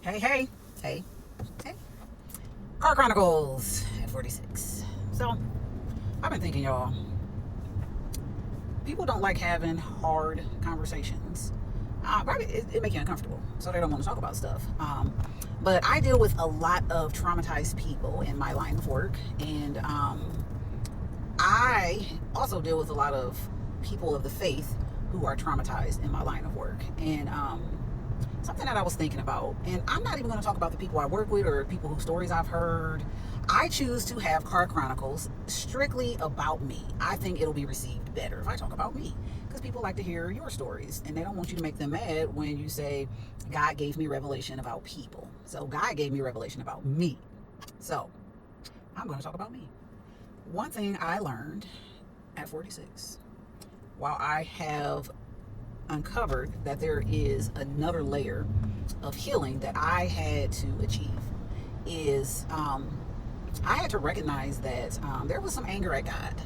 Hey, hey, hey, hey. Car Chronicles at 46. So, I've been thinking, y'all, people don't like having hard conversations. Probably it makes you uncomfortable, so they don't want to talk about stuff. But I deal with a lot of traumatized people in my line of work, and I also deal with a lot of people of the faith who are traumatized in my line of work. And something that I was thinking about, and I'm not even going to talk about the people I work with or people whose stories I've heard. I choose to have Car Chronicles strictly about me. I think it'll be received better if I talk about me, because people like to hear your stories and they don't want you to make them mad when you say God gave me revelation about people. So God gave me revelation about me. So I'm going to talk about me. One thing I learned at 46, while I have uncovered that there is another layer of healing that I had to achieve, is I had to recognize that there was some anger at God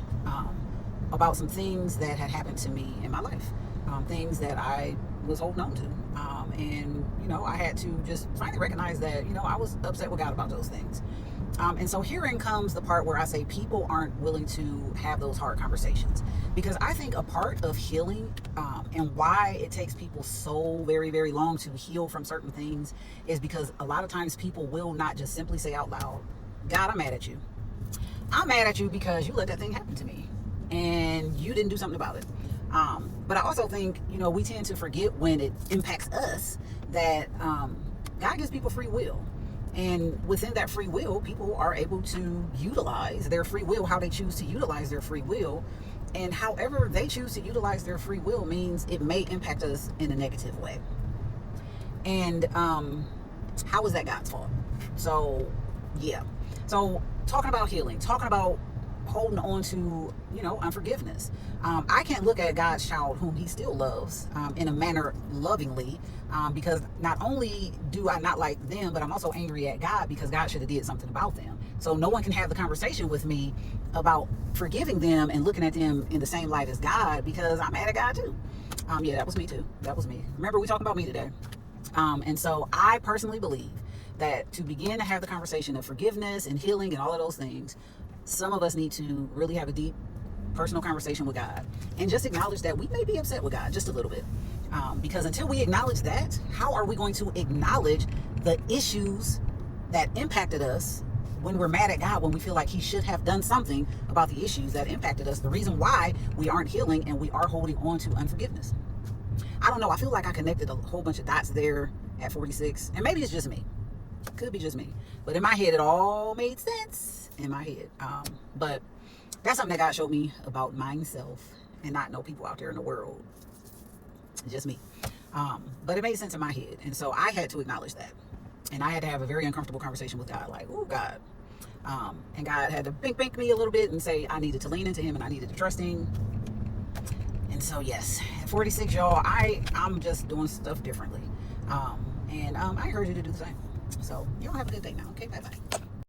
about some things that had happened to me in my life, things that I was holding on to. And, I had to just finally recognize that, I was upset with God about those things. And so herein comes the part where I say people aren't willing to have those hard conversations. Because I think a part of healing and why it takes people so very, very long to heal from certain things is because a lot of times people will not just simply say out loud, God, I'm mad at you. I'm mad at you because you let that thing happen to me and you didn't do something about it. But I also think, we tend to forget when it impacts us that God gives people free will. And within that free will, people are able to utilize their free will, how they choose to utilize their free will. And however they choose to utilize their free will means it may impact us in a negative way. And how is that God's fault? So, yeah. So, talking about healing, talking about holding on to, unforgiveness. I can't look at God's child, whom he still loves, in a manner lovingly, because not only do I not like them, but I'm also angry at God because God should have did something about them. So no one can have the conversation with me about forgiving them and looking at them in the same light as God, because I'm mad at God too. Yeah, that was me too. That was me. Remember, we talked about me today. And so I personally believe that to begin to have the conversation of forgiveness and healing and all of those things, some of us need to really have a deep personal conversation with God and just acknowledge that we may be upset with God just a little bit. Because until we acknowledge that, how are we going to acknowledge the issues that impacted us when we're mad at God, when we feel like he should have done something about the issues that impacted us, the reason why we aren't healing and we are holding on to unforgiveness? I don't know. I feel like I connected a whole bunch of dots there at 46, and maybe it's just me. Could be just me, but in my head it all made sense in my head. But that's something that God showed me about myself and not know people out there in the world. Just me. But it made sense in my head, and so I had to acknowledge that, and I had to have a very uncomfortable conversation with God, like, oh God. And God had to bink me a little bit and say I needed to lean into him and I needed to trust him. And so yes, at 46, y'all, I'm just doing stuff differently. And I encourage you to do the same. So you all have a good day now. Okay, bye bye.